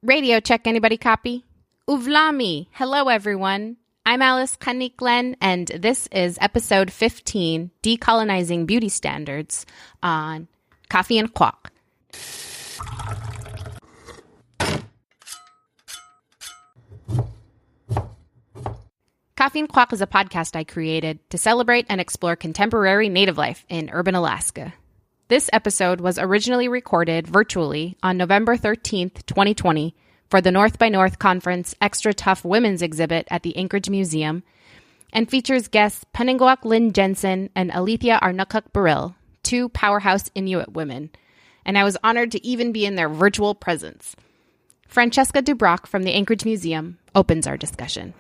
Radio check, anybody copy? Uvlami. Hello, everyone. I'm Alethea Arnaquq-Baril, and this is episode 15, Decolonizing Beauty Standards on Paninnguaq. Paninnguaq is a podcast I created to celebrate and explore contemporary Native life in urban Alaska. This episode was originally recorded virtually on November 13th, 2020, for the North by North Conference Extra Tough Women's exhibit at the Anchorage Museum, and features guests Paninnguaq Lind-Jensen and Alethea Arnaquq-Baril, two powerhouse Inuit women, and I was honored to even be in their virtual presence. Francesca Dubrock from the Anchorage Museum opens our discussion.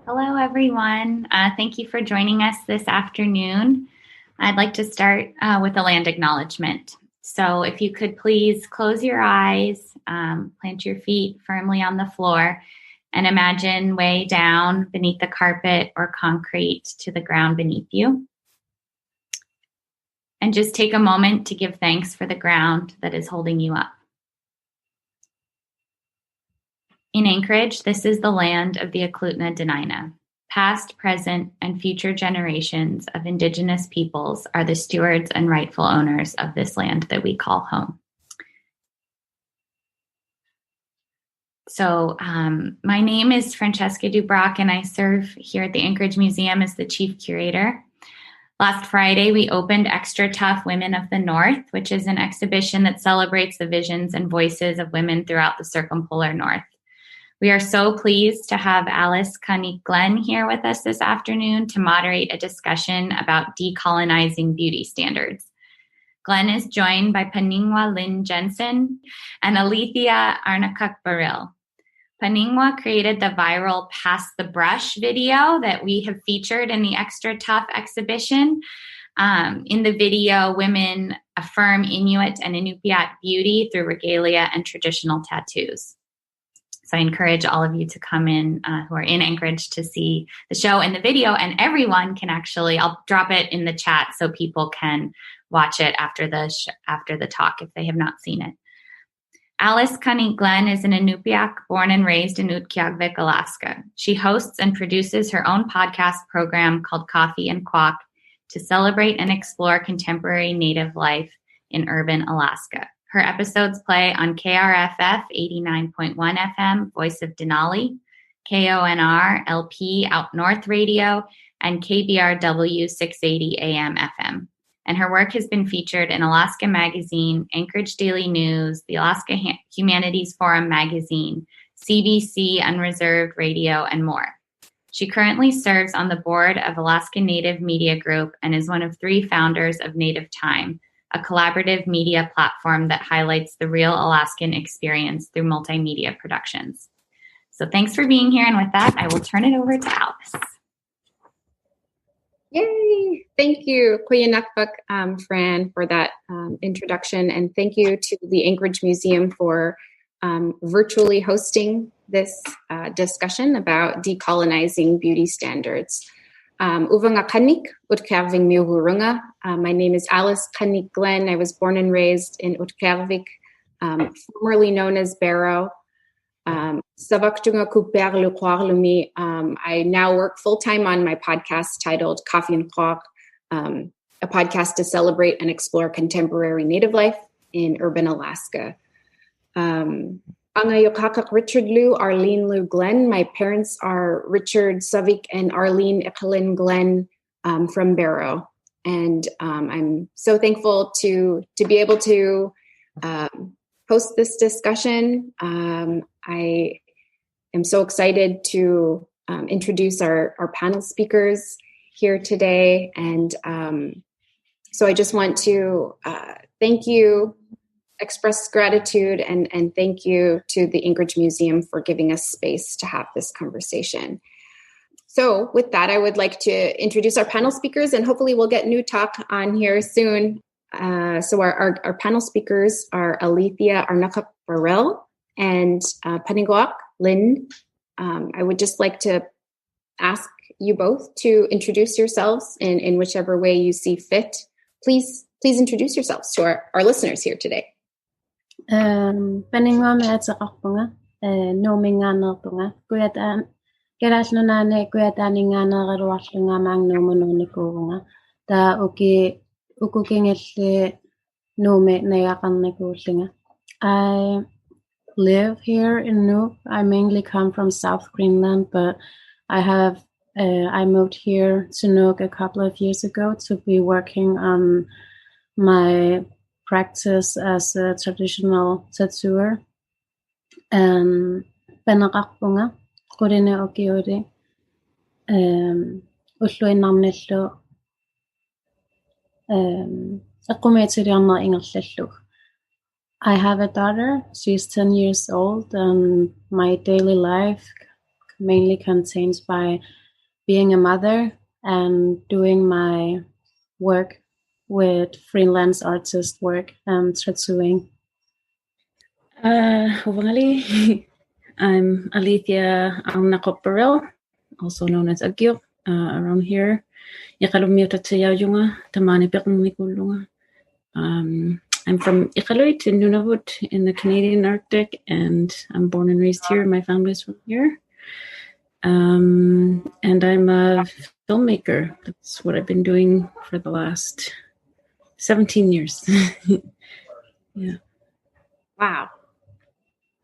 Hello, everyone. Thank you for joining us this afternoon. I'd like to start with a land acknowledgement. So if you could please close your eyes, plant your feet firmly on the floor, and imagine way down beneath the carpet or concrete to the ground beneath you. And just take a moment to give thanks for the ground that is holding you up. In Anchorage, this is the land of the Eklutna-Dena'ina. Past, present, and future generations of Indigenous peoples are the stewards and rightful owners of this land that we call home. So my name is Francesca Dubrock, and I serve here at the Anchorage Museum as the chief curator. Last Friday, we opened Extra Tough Women of the North, which is an exhibition that celebrates the visions and voices of women throughout the circumpolar North. We are so pleased to have Alethea Arnaquq-Baril here with us this afternoon to moderate a discussion about decolonizing beauty standards. Glenn is joined by Paninnguaq Lind-Jensen and Alethea Arnaquq-Baril. Paninnguaq created the viral Pass the Brush video that we have featured in the Extra Tough exhibition. In the video, women affirm Inuit and Inupiat beauty through regalia and traditional tattoos. So I encourage all of you to come in who are in Anchorage to see the show and the video, and everyone can actually, I'll drop it in the chat so people can watch it after the talk if they have not seen it. Alethea Arnaquq-Baril is an Inupiaq born and raised in Utqiagvik, Alaska. She hosts and produces her own podcast program called Paninnguaq to celebrate and explore contemporary Native life in urban Alaska. Her episodes play on KRFF 89.1 FM, Voice of Denali, KONR LP Out North Radio, and KBRW 680 AM FM. And her work has been featured in Alaska Magazine, Anchorage Daily News, the Alaska Humanities Forum Magazine, CBC Unreserved Radio, and more. She currently serves on the board of Alaska Native Media Group and is one of 3 founders of Native Time, a collaborative media platform that highlights the real Alaskan experience through multimedia productions. So thanks for being here. And with that, I will turn it over to Alice. Yay! Thank you, Paninnguaq, Fran, for that introduction. And thank you to the Anchorage Museum for virtually hosting this discussion about decolonizing beauty standards. Uvangakanik, Utqiagvik Miuhurunga. My name is Alethea Arnaquq-Baril. I was born and raised in Utqiagvik, formerly known as Barrow. I now work full-time on my podcast titled Paninnguaq, a podcast to celebrate and explore contemporary Native life in urban Alaska. Angayokakak Richard Liu, Arlene Liu Glenn. My parents are Richard Savik and Arlene Ekelyn Glenn from Barrow. And I'm so thankful to be able to host this discussion. I am so excited to introduce our panel speakers here today. And so I just want to thank you express gratitude and thank you to the Anchorage Museum for giving us space to have this conversation. So with that, I would like to introduce our panel speakers, and hopefully we'll get new talk on here soon. So our panel speakers are Alethea Arnaquq-Baril and Paninnguaq Lind. I would just like to ask you both to introduce yourselves in whichever way you see fit. Please introduce yourselves to our listeners here today. Paninnguaq Lind-Jensen, nomingana kuyataan kerasnunane kuyataningana garuarlungamang nomononikurunga ta ukukingelle nome nayaqarnikuullinga. I live here in Nuuk. I mainly come from South Greenland, but I moved here to Nuuk a couple of years ago to be working on my practice as a traditional tattooer. Panaqarpunga qurine okiuri ulluinnarnillu aqumeetiriarner ingerlallu. I have a daughter. She's 10 years old, and my daily life mainly contains by being a mother and doing my work with freelance artist work and tattooing. I'm Alethea Arnaquq-Baril, also known as Agyok, around here. I'm from Iqaluit in Nunavut in the Canadian Arctic, and I'm born and raised here. My family's from here. And I'm a filmmaker. That's what I've been doing for the last 17 years. Yeah. Wow.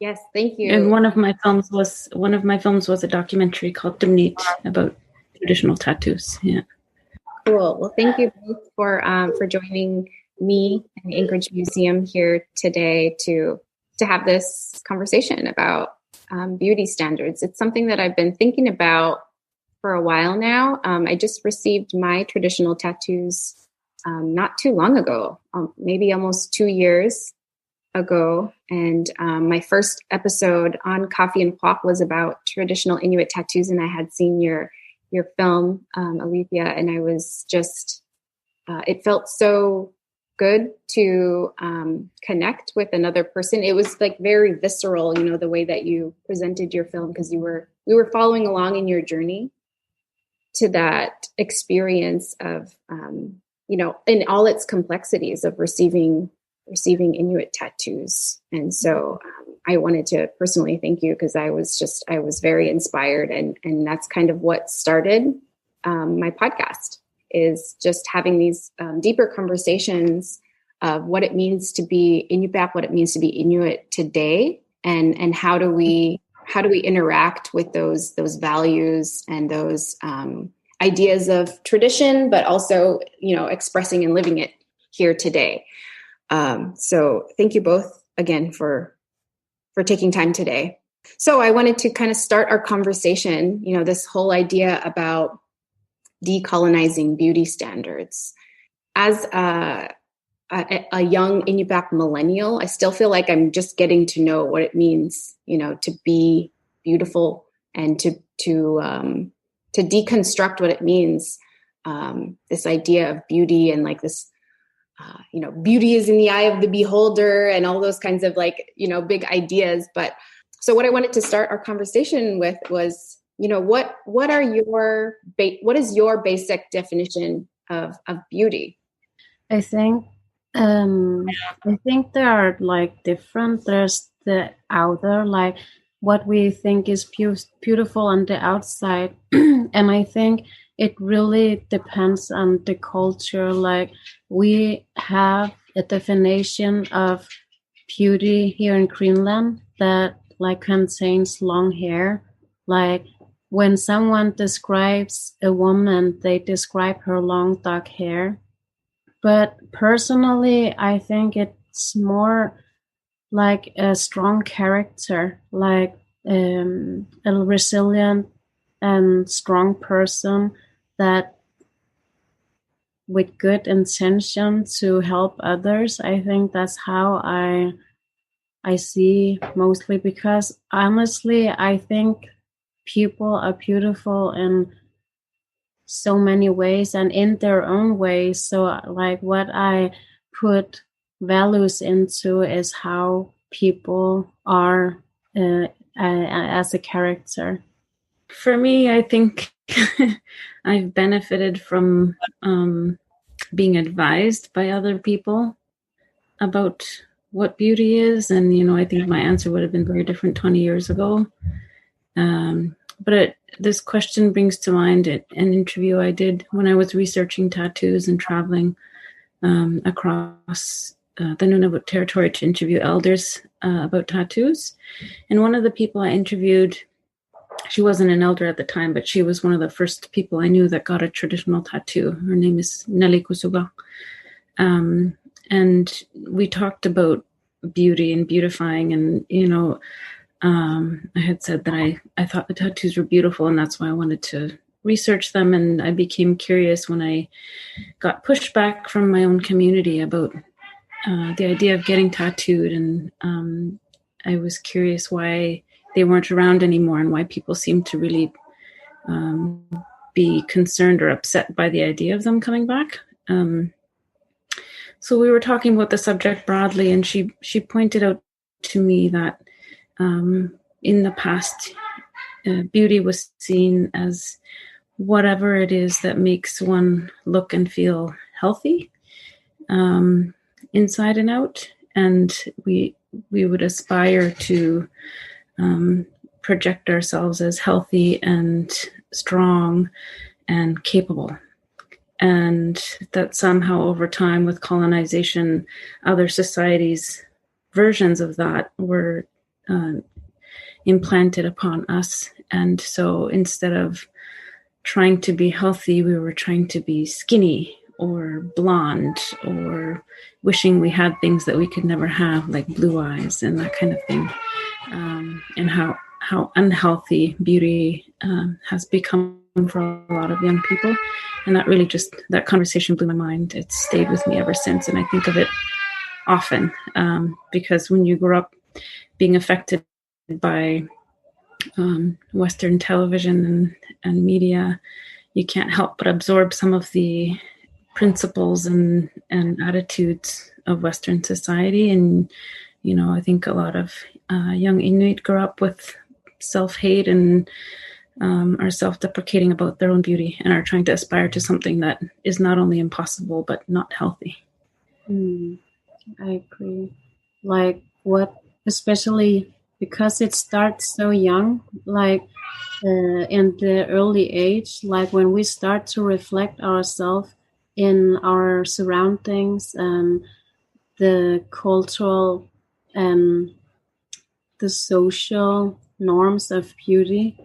Yes, thank you. And one of my films was a documentary called Dumneet about traditional tattoos. Yeah. Cool. Well, thank you both for joining me and the Anchorage Museum here today to have this conversation about beauty standards. It's something that I've been thinking about for a while now. I just received my traditional tattoos not too long ago, maybe almost 2 years ago. And my first episode on Coffee and Pop was about traditional Inuit tattoos, and I had seen your film, Alethea, and I was just, it felt so good to connect with another person. It was like very visceral, the way that you presented your film, because we were following along in your journey to that experience of, in all its complexities of receiving Inuit tattoos. And so I wanted to personally thank you, because I was very inspired, and that's kind of what started my podcast, is just having these deeper conversations of what it means to be Inupiaq, what it means to be Inuit today, and how do we interact with those values and those ideas of tradition, but also expressing and living it here today. So thank you both again for taking time today. So I wanted to kind of start our conversation, this whole idea about decolonizing beauty standards. As a young Inupiaq millennial, I still feel like I'm just getting to know what it means, to be beautiful and to deconstruct what it means. This idea of beauty and like this, beauty is in the eye of the beholder and all those kinds of big ideas. But so what I wanted to start our conversation with was, what is your basic definition of beauty? I think there are different. There's the outer, what we think is beautiful on the outside, and I think it really depends on the culture. We have a definition of beauty here in Greenland that contains long hair. When someone describes a woman, they describe her long dark hair. But personally, I think it's more like a strong character, a resilient and strong person that with good intention to help others. I think that's how I see mostly, because honestly, I think people are beautiful in so many ways and in their own ways. So like what I put values into is how people are as a character. For me, I think I've benefited from being advised by other people about what beauty is. And, I think my answer would have been very different 20 years ago. But this question brings to mind an interview I did when I was researching tattoos and traveling across the Nunavut territory to interview elders about tattoos. And one of the people I interviewed, she wasn't an elder at the time, but she was one of the first people I knew that got a traditional tattoo. Her name is Nelly Kusuga. And we talked about beauty and beautifying, and, I had said that I thought the tattoos were beautiful, and that's why I wanted to research them. And I became curious when I got pushback from my own community about the idea of getting tattooed. And I was curious why they weren't around anymore and why people seemed to really be concerned or upset by the idea of them coming back. So we were talking about the subject broadly, and she pointed out to me that in the past, beauty was seen as whatever it is that makes one look and feel healthy, inside and out. And we would aspire to project ourselves as healthy and strong and capable. And that somehow over time with colonization, other societies' versions of that were implanted upon us. And so instead of trying to be healthy, we were trying to be skinny or blonde or wishing we had things that we could never have, like blue eyes and that kind of thing. And how unhealthy beauty has become for a lot of young people. And that really that conversation blew my mind. It's stayed with me ever since. And I think of it often because when you grow up being affected by Western television and media, you can't help but absorb some of the principles and attitudes of Western society. And, I think a lot of young Inuit grow up with self-hate and are self-deprecating about their own beauty and are trying to aspire to something that is not only impossible, but not healthy. I agree. Like especially because it starts so young, like in the early age, like when we start to reflect ourselves in our surroundings and the cultural and the social norms of beauty,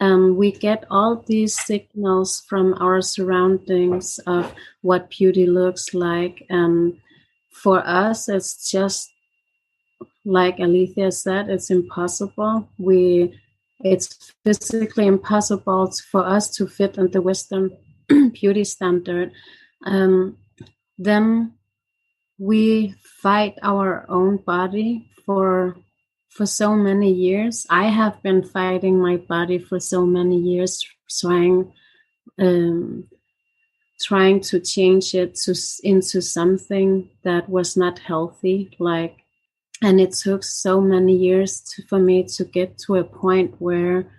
we get all these signals from our surroundings of what beauty looks like. And for us, it's just like Alethea said, it's impossible. It's physically impossible for us to fit in the Western beauty standard. Then we fight our own body for so many years. I have been fighting my body for so many years, trying to change it into something that was not healthy. And it took so many years for me to get to a point where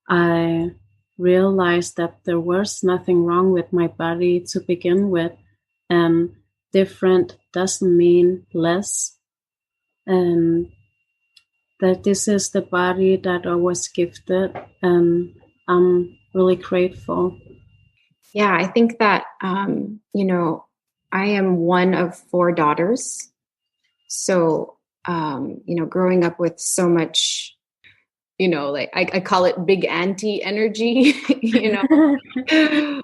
I realized that there was nothing wrong with my body to begin with. And different doesn't mean less. And that this is the body that I was gifted. And I'm really grateful. Yeah, I think that, I am one of 4 daughters. So, growing up with so much, like I call it big auntie energy,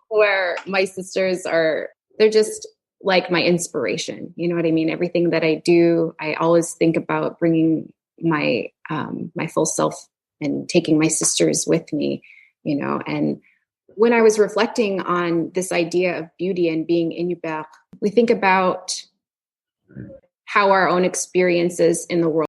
where my sisters they're just like my inspiration. You know what I mean? Everything that I do, I always think about bringing my full self and taking my sisters with me, and when I was reflecting on this idea of beauty and being Inuit, we think about how our own experiences in the world